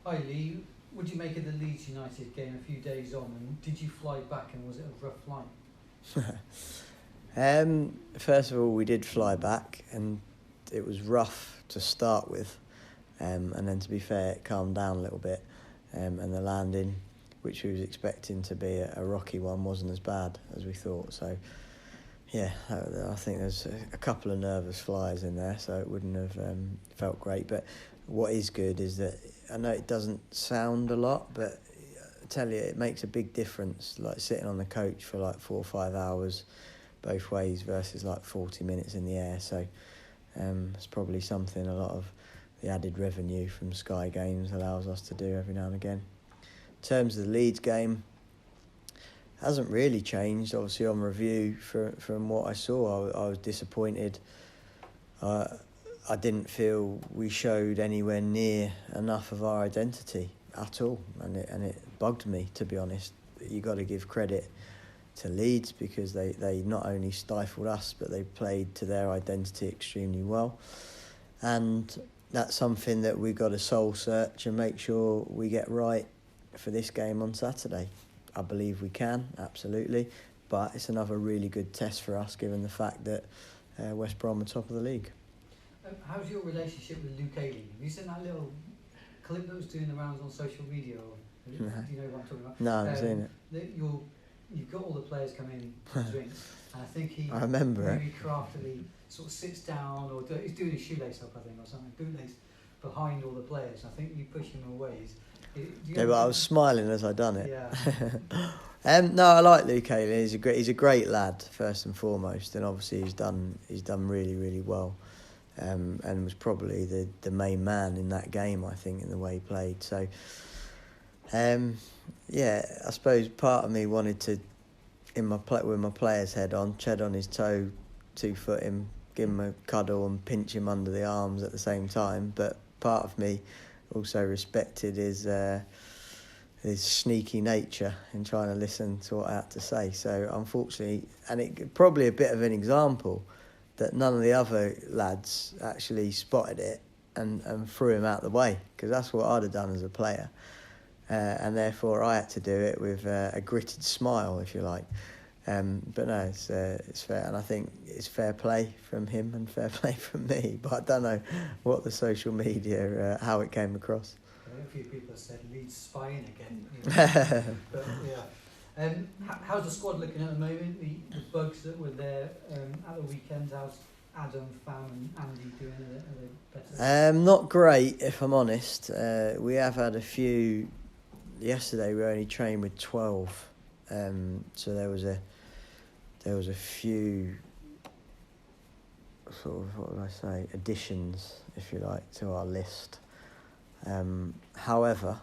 Hi Lee, what do you make of the Leeds United game a few days on, and did you fly back and was it a rough flight? First of all, we did fly back and it was rough to start with, and then to be fair, it calmed down a little bit, and the landing, which we was expecting to be a rocky one, wasn't as bad as we thought. So yeah, I think there's a couple of nervous flyers in there, so it wouldn't have felt great. But what is good is that I know it doesn't sound a lot, but I tell you, it makes a big difference, like sitting on the coach for like 4 or 5 hours both ways versus like 40 minutes in the air. So it's probably something a lot of the added revenue from Sky Games allows us to do every now and again. In terms of the Leeds game, hasn't really changed. Obviously, on review, from what I saw, I was disappointed. I didn't feel we showed anywhere near enough of our identity at all, and it bugged me, to be honest. You got to give credit to Leeds because they not only stifled us, but they played to their identity extremely well, and that's something that we've got to soul search and make sure we get right for this game on Saturday. I believe we can, absolutely, but it's another really good test for us given the fact that West Brom are top of the league. How's your relationship with Luke Ayling? Have you seen that little clip that was doing the rounds on social media? Do you know what I'm talking about? No, I haven't seen it. You've got all the players coming for drinks, and I think he I remember very craftily sort of sits down, or he's doing his shoelace up, I think, or something, bootlace behind all the players. I think you push him away. Yeah, but I was smiling as I done it. Yeah. No, I like Luke Ayling. He's a great lad first and foremost, and obviously he's done really, really well, and was probably the main man in that game, I think, in the way he played. So, yeah, I suppose part of me wanted to, with my player's head on, tread on his toe, 2-foot him, give him a cuddle and pinch him under the arms at the same time. But part of me also respected his sneaky nature in trying to listen to what I had to say. So unfortunately, and it probably a bit of an example that none of the other lads actually spotted it and threw him out the way, because that's what I'd have done as a player, and therefore I had to do it with a gritted smile, if you like. But no, it's fair, and I think it's fair play from him and fair play from me. But I don't know what the social media, how it came across. A few people have said Leeds spying again. But yeah, how's the squad looking at the moment? The bugs that were there at the weekend, how's Adam, Fam, and Andy doing? Are they better? Not great, if I'm honest. We have had a few. Yesterday we only trained with 12, so there was a few sort of, what would I say, additions, if you like, to our list. However,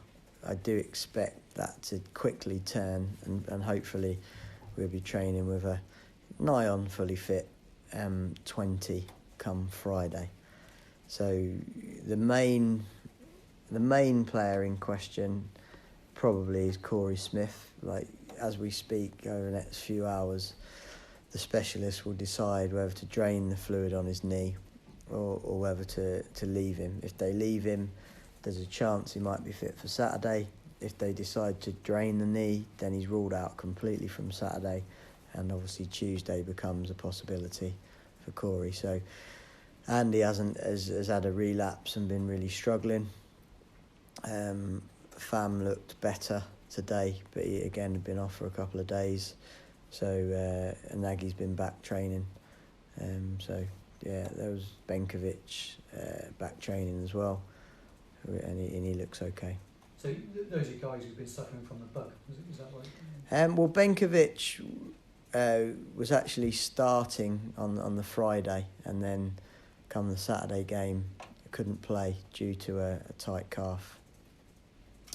I do expect that to quickly turn, and hopefully we'll be training with a nigh on fully fit 20 come Friday. So the main player in question probably is Corey Smith. Like, as we speak, over the next few hours, the specialist will decide whether to drain the fluid on his knee or whether to leave him. If they leave him, there's a chance he might be fit for Saturday. If they decide to drain the knee, then he's ruled out completely from Saturday, and obviously Tuesday becomes a possibility for Corey. So Andy has had a relapse and been really struggling. Fam looked better today, but he again had been off for a couple of days. So Nagy's been back training. So yeah, there was Benkovic back training as well, and he looks okay. So those are guys who've been suffering from the bug. Is that right? Well, Benkovic was actually starting on the Friday, and then come the Saturday game, couldn't play due to a tight calf.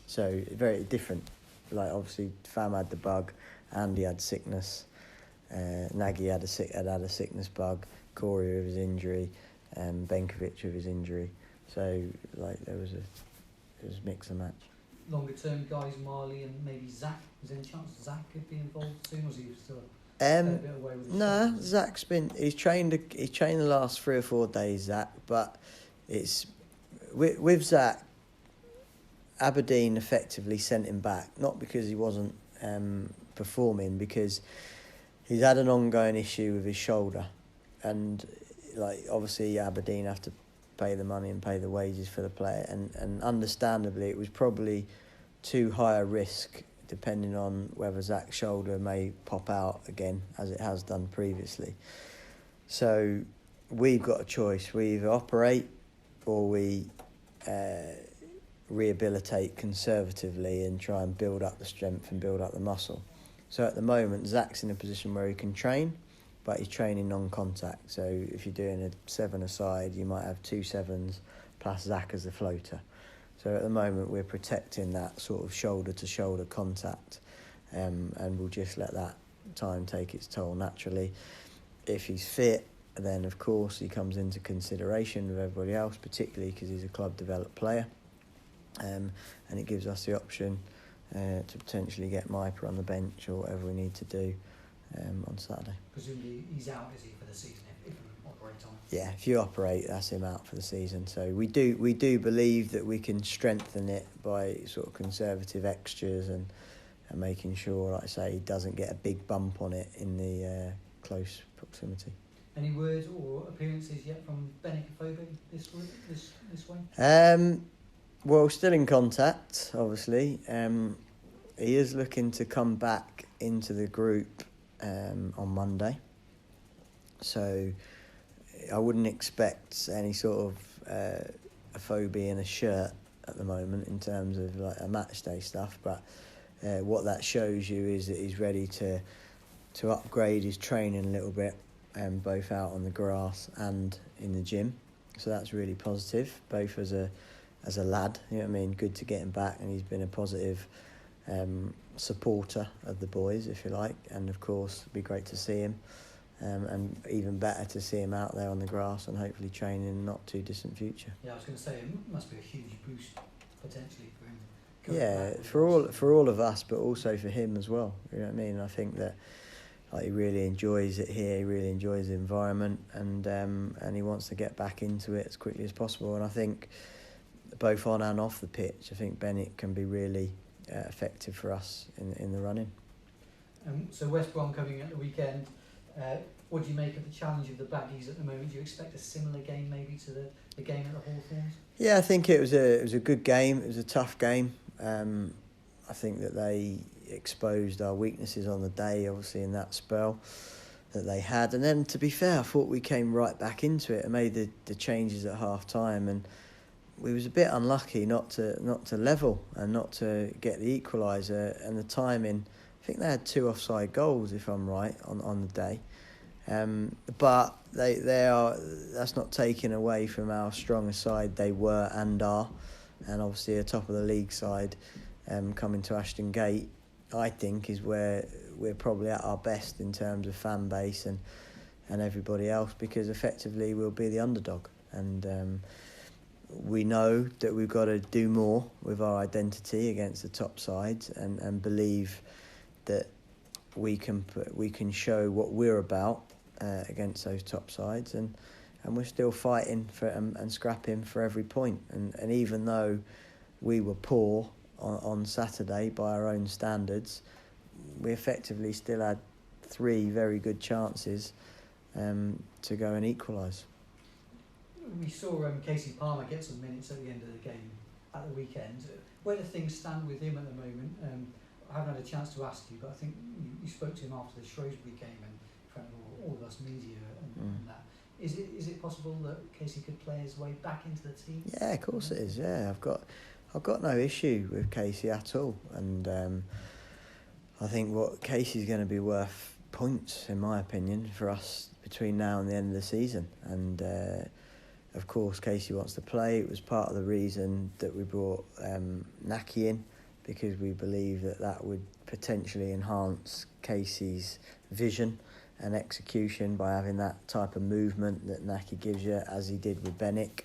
So very different. Like, obviously Fam had the bug, Andy had sickness, Nagy had a sickness bug, Corey with his injury, and Benkovic with his injury. So like it was a mix and match. Longer term guys, Marley and maybe Zach. Is there any chance Zach could be involved soon, or is he still a bit away with his Nah, Zach's he's trained the last 3 or 4 days, Zach, but it's with Zach, Aberdeen effectively sent him back, not because he wasn't performing, because he's had an ongoing issue with his shoulder, and obviously Aberdeen have to pay the money and pay the wages for the player, and understandably it was probably too high a risk, depending on whether Zach's shoulder may pop out again as it has done previously. So we've got a choice: we either operate or we rehabilitate conservatively and try and build up the strength and build up the muscle. So at the moment, Zach's in a position where he can train, but he's training non-contact. So if you're doing a 7-a-side, you might have 2 7s plus Zach as a floater. So at the moment, we're protecting that sort of shoulder-to-shoulder contact, and we'll just let that time take its toll naturally. If he's fit, then of course he comes into consideration with everybody else, particularly because he's a club-developed player. And it gives us the option to potentially get Miper on the bench or whatever we need to do on Saturday. Presumably he's out, is he, for the season if you operate on it? Yeah, if you operate, that's him out for the season. So we do believe that we can strengthen it by sort of conservative extras and making sure, like I say, he doesn't get a big bump on it in the close proximity. Any words or appearances yet from Benick Afobe this way? Well, still in contact, obviously. He is looking to come back into the group on Monday. So I wouldn't expect any sort of Afobe in a shirt at the moment in terms of like a match day stuff. But what that shows you is that he's ready to upgrade his training a little bit, both out on the grass and in the gym. So that's really positive, both as a lad, you know what I mean, good to get him back, and he's been a positive supporter of the boys, if you like, and of course it'd be great to see him, and even better to see him out there on the grass and hopefully training in the not too distant future. Yeah, I was going to say, it must be a huge boost potentially for him. Yeah, for all of us, but also for him as well, you know what I mean. I think that he really enjoys it here, he really enjoys the environment, and he wants to get back into it as quickly as possible. And I think both on and off the pitch, I think Benick can be really effective for us in the running. So West Brom coming at the weekend, what do you make of the challenge of the Baggies at the moment? Do you expect a similar game maybe to the game at the Hawthorns? Yeah, I think it was a good game. It was a tough game. I think that they exposed our weaknesses on the day, obviously, in that spell that they had. And then, to be fair, I thought we came right back into it and made the changes at half-time, and we was a bit unlucky not to level and not to get the equaliser, and the timing. I think they had 2 offside goals, if I'm right, on the day. But they are. That's not taken away from how strong a side they were and are, and obviously a top of the league side. Coming to Ashton Gate, I think, is where we're probably at our best in terms of fan base and everybody else, because effectively we'll be the underdog, and we know that we've got to do more with our identity against the top sides, and believe that we can show what we're about against those top sides, and we're still fighting for and scrapping for every point, and even though we were poor on Saturday by our own standards, we effectively still had 3 very good chances to go and equalise. We saw Casey Palmer get some minutes at the end of the game at the weekend. Where do things stand with him at the moment? I haven't had a chance to ask you, but I think you spoke to him after the Shrewsbury game and in front of all of us media and that. Is it possible that Casey could play his way back into the team? Yeah, of course it is. Yeah, I've got no issue with Casey at all, and I think what Casey's going to be worth points, in my opinion, for us between now and the end of the season. And of course, Casey wants to play. It was part of the reason that we brought Naki in, because we believe that would potentially enhance Casey's vision and execution by having that type of movement that Naki gives you, as he did with Benick.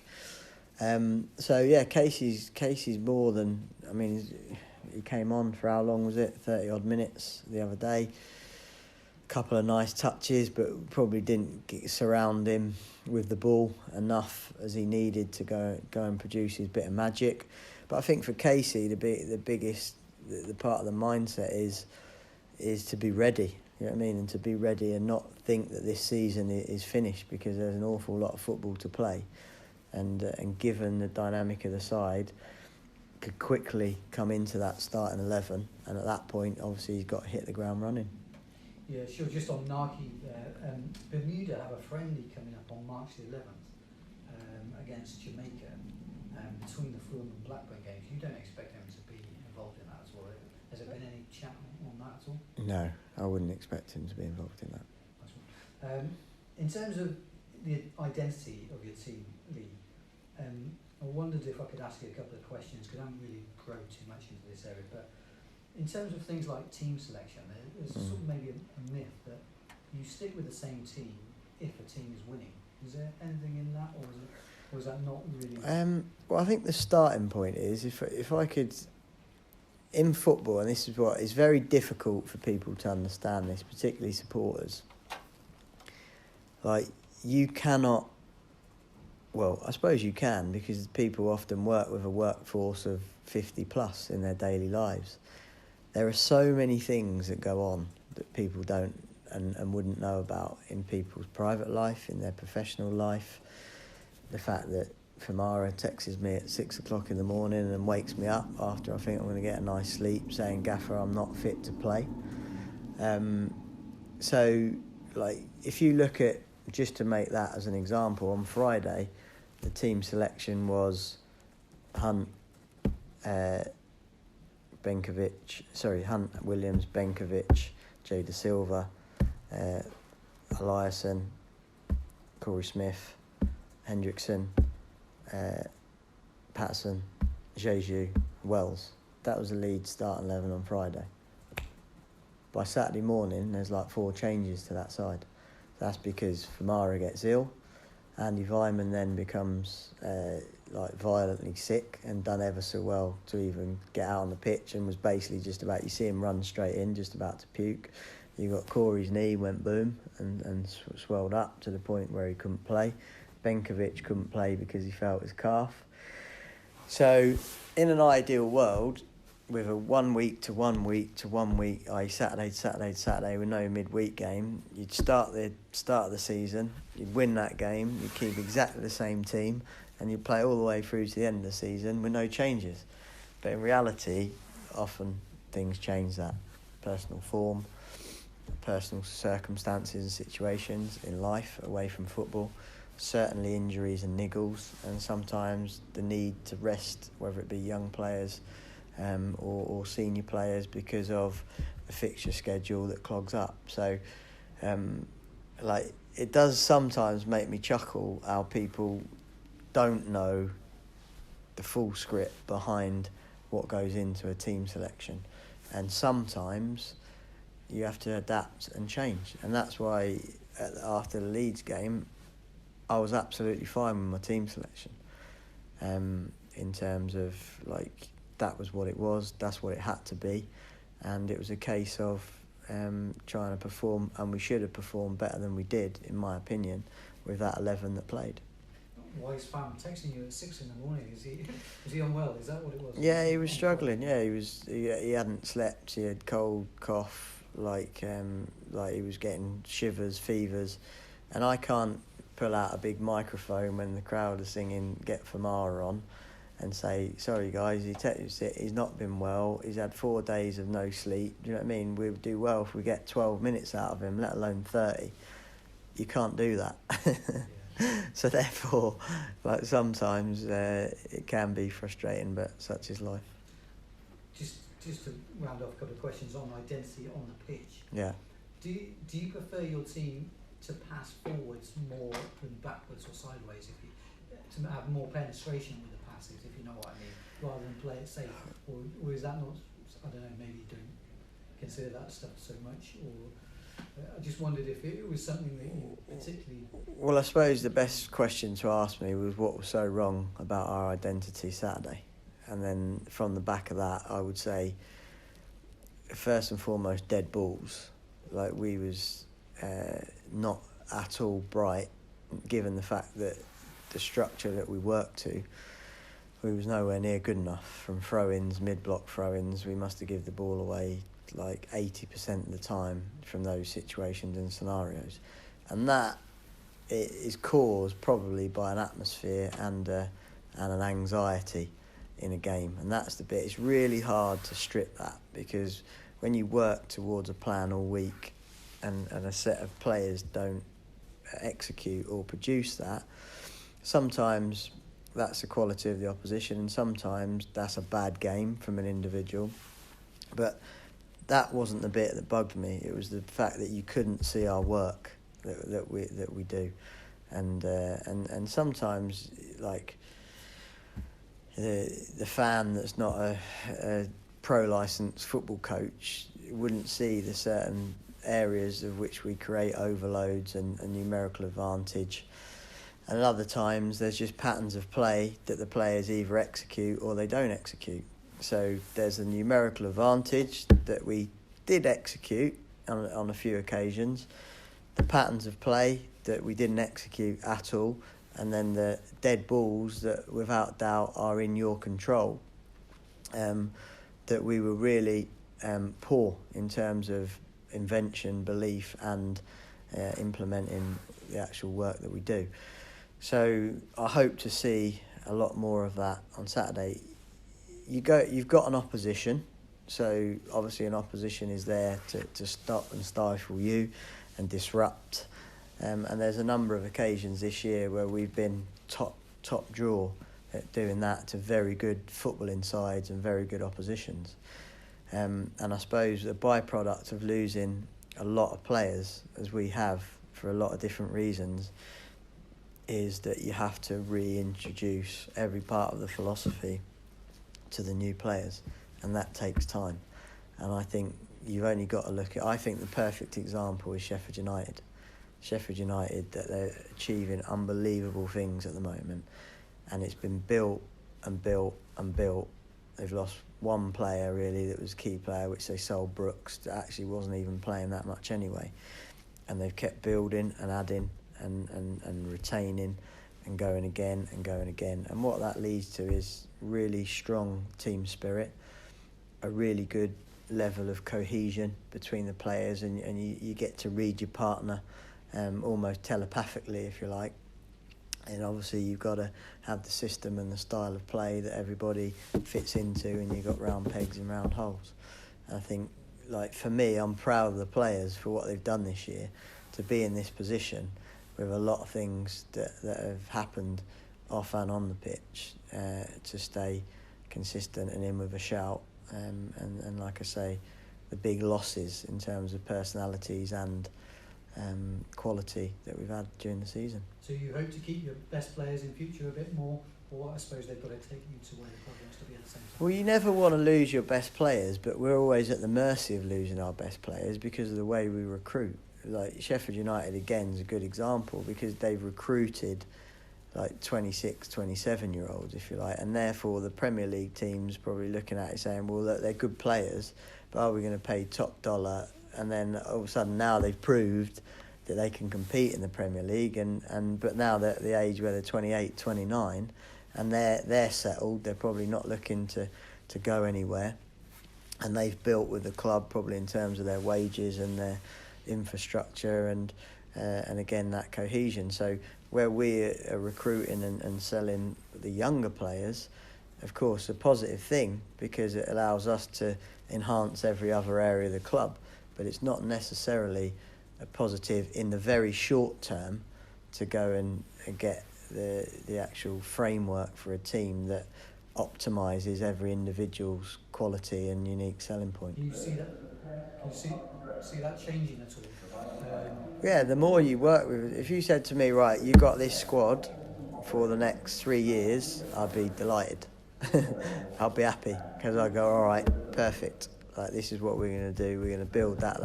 So yeah, Casey's more than. I mean, he came on for how long was it? 30 odd minutes the other day. Couple of nice touches, but probably didn't surround him with the ball enough as he needed to go and produce his bit of magic. But I think for Casey, the biggest the part of the mindset is to be ready. You know what I mean, and to be ready and not think that this season is finished, because there's an awful lot of football to play, and given the dynamic of the side, could quickly come into that starting 11, and at that point, obviously, he's got to hit the ground running. Yeah, sure. Just on Nike there, Bermuda have a friendly coming up on March the 11th against Jamaica between the Fulham and Blackburn games. You don't expect them to be involved in that at all? Has there been any chat on that at all? No, I wouldn't expect him to be involved in that. In terms of the identity of your team, Lee, I wondered if I could ask you a couple of questions, because I haven't really grown too much into this area, but in terms of things like team selection, there's sort of maybe a myth that you stick with the same team if a team is winning. Is there anything in that, or is that not really? Well, I think the starting point is, if I could, in football, and this is what is very difficult for people to understand this, particularly supporters. Like, you cannot. Well, I suppose you can, because people often work with a workforce of 50 plus in their daily lives. There are so many things that go on that people don't and wouldn't know about in people's private life, in their professional life. The fact that Famara texts me at 6 o'clock in the morning and wakes me up after I think I'm going to get a nice sleep, saying, "Gaffer, I'm not fit to play." So, like, if you look at, just to make that as an example, on Friday, the team selection was Hunt, Williams, Benkovic, Jay Da Silva, Eliasson, Corey Smith, Hendrickson, Patterson, Jeju, Wells. That was the Leeds starting 11 on Friday. By Saturday morning, there's like 4 changes to that side. That's because Famara gets ill. Andy Vyman then becomes violently sick and done ever so well to even get out on the pitch, and was basically just about, you see him run straight in, just about to puke. You got Corey's knee went boom and swelled up to the point where he couldn't play. Benkovic couldn't play because he felt his calf. So in an ideal world, with a 1 week to 1 week to 1 week, i.e. Saturday with no midweek game, you'd start of the season, you'd win that game, you'd keep exactly the same team, and you'd play all the way through to the end of the season with no changes. But in reality, often things change that. Personal form, personal circumstances and situations in life away from football, certainly injuries and niggles, and sometimes the need to rest, whether it be young players or senior players, because of the fixture schedule that clogs up. So it does sometimes make me chuckle how people don't know the full script behind what goes into a team selection, and sometimes you have to adapt and change. And that's why after the Leeds game, I was absolutely fine with my team selection, in terms of, like, that was what it was, that's what it had to be, and it was a case of trying to perform, and we should have performed better than we did, in my opinion, with that 11 that played. Why is Fam texting you at 6 in the morning? Is he unwell? Is that what it was? Yeah, he was struggling. Yeah, he hadn't slept. He had cold, cough, like he was getting shivers, fevers, and I can't pull out a big microphone when the crowd are singing "Get Famara" on and say, "Sorry guys, he's not been well. He's had 4 days of no sleep." Do you know what I mean? We would do well if we get 12 minutes out of him, let alone 30. You can't do that. Yeah. So therefore, like, sometimes it can be frustrating, but such is life. Just to round off a couple of questions on identity on the pitch. Yeah. Do you prefer your team to pass forwards more than backwards or sideways, to have more penetration with the passes, if you know what I mean, rather than play it safe? Or is that not, I don't know, maybe you don't consider that stuff so much, or I just wondered if it was something that you particularly... Well, I suppose the best question to ask me was what was so wrong about our identity Saturday. And then from the back of that, I would say, first and foremost, dead balls. Like, we was not at all bright, given the fact that the structure that we work to, we was nowhere near good enough from throw-ins, mid-block throw-ins. We must have given the ball away like 80% of the time from those situations and scenarios. And that is caused probably by an atmosphere and an anxiety in a game. And that's the bit. It's really hard to strip that, because when you work towards a plan all week and a set of players don't execute or produce that, sometimes that's the quality of the opposition, and sometimes that's a bad game from an individual. But that wasn't the bit that bugged me. It was the fact that you couldn't see our work that we do, and sometimes, like, the fan that's not a pro licensed football coach wouldn't see the certain areas of which we create overloads and numerical advantage. And at other times there's just patterns of play that the players either execute or they don't execute. So there's a numerical advantage that we did execute on a few occasions, the patterns of play that we didn't execute at all, and then the dead balls that without doubt are in your control, that we were really poor in terms of invention, belief and implementing the actual work that we do. So I hope to see a lot more of that on Saturday. You've got an opposition, so obviously an opposition is there to stop and stifle you and disrupt. And there's a number of occasions this year where we've been top draw at doing that to very good footballing sides and very good oppositions. And I suppose the byproduct of losing a lot of players, as we have for a lot of different reasons, is that you have to reintroduce every part of the philosophy to the new players, and that takes time. And I think you've only got to look at, I think the perfect example is Sheffield United. Sheffield United, that they're achieving unbelievable things at the moment, and it's been built and built and built. They've lost one player really that was a key player, which they sold, Brooks, that actually wasn't even playing that much anyway. And they've kept building and adding and retaining and going again and going again. And what that leads to is really strong team spirit, a really good level of cohesion between the players, and you get to read your partner almost telepathically, if you like. And obviously you've got to have the system and the style of play that everybody fits into, and you've got round pegs and round holes. And I think, like, for me, I'm proud of the players for what they've done this year to be in this position with a lot of things that have happened off and on the pitch, to stay consistent and in with a shout. And like I say, the big losses in terms of personalities and quality that we've had during the season. So you hope to keep your best players in future a bit more, or I suppose they've got to take you to where the club wants to be at the same time? Well, you never want to lose your best players, but we're always at the mercy of losing our best players because of the way we recruit. Like Sheffield United again is a good example, because they've recruited like 26, 27-year-olds, if you like, and therefore the Premier League team's probably looking at it saying, well, look, they're good players, but are we going to pay top dollar? And then all of a sudden now they've proved that they can compete in the Premier League, but now they're at the age where they're 28, 29, and they're settled. They're probably not looking to go anywhere, and they've built with the club probably in terms of their wages and their infrastructure and again that cohesion. So where we are recruiting and selling the younger players, of course, a positive thing, because it allows us to enhance every other area of the club, but it's not necessarily a positive in the very short term to go and get the actual framework for a team that optimises every individual's quality and unique selling point. Do you see that? See that changing at all? Yeah, the more you work with, if you said to me, right, you got this squad for the next 3 years, I'd be delighted. I'll be happy, because I go, all right, perfect. Like, this is what we're going to do. We're going to build that.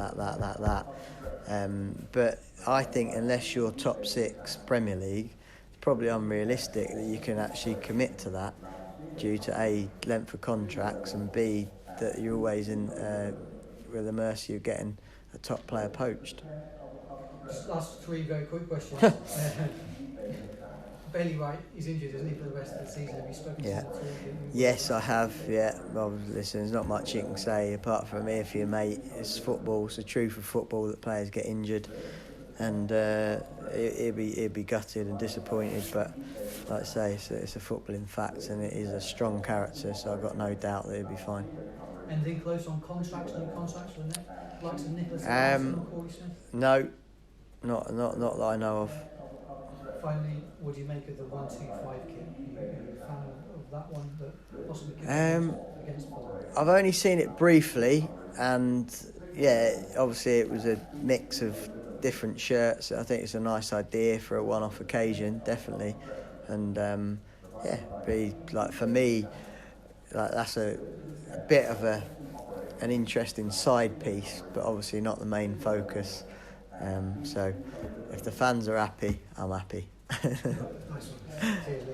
But I think unless you're top 6 Premier League, it's probably unrealistic that you can actually commit to that due to A, length of contracts, and B, that you're always in with the mercy of getting a top player poached. Just last 3 very quick questions. Bailey Wright is injured, isn't he, for the rest of the season? Have you spoken to him Yeah. at all? Yes, I have. Yeah. Well, listen, there's not much you can say apart from if your mate. It's football. It's the truth of football that players get injured, and he'd be gutted and disappointed. But like I say, it's a footballing fact, and it is a strong character. So I've got no doubt that he'll be fine. Anything close on contracts? New contracts for the likes of Nicholas Anderson or Corey Smith? No, not that I know of. Finally, what do you make of the 1-2-5 kit? Are you a fan of that one that possibly could be against Paul? I've only seen it briefly, and yeah, obviously it was a mix of different shirts. I think it's a nice idea for a one-off occasion, definitely. And be like, for me, like, that's a bit of an interesting side piece, but obviously not the main focus. So if the fans are happy, I'm happy. Nice one. Cheers, Lee.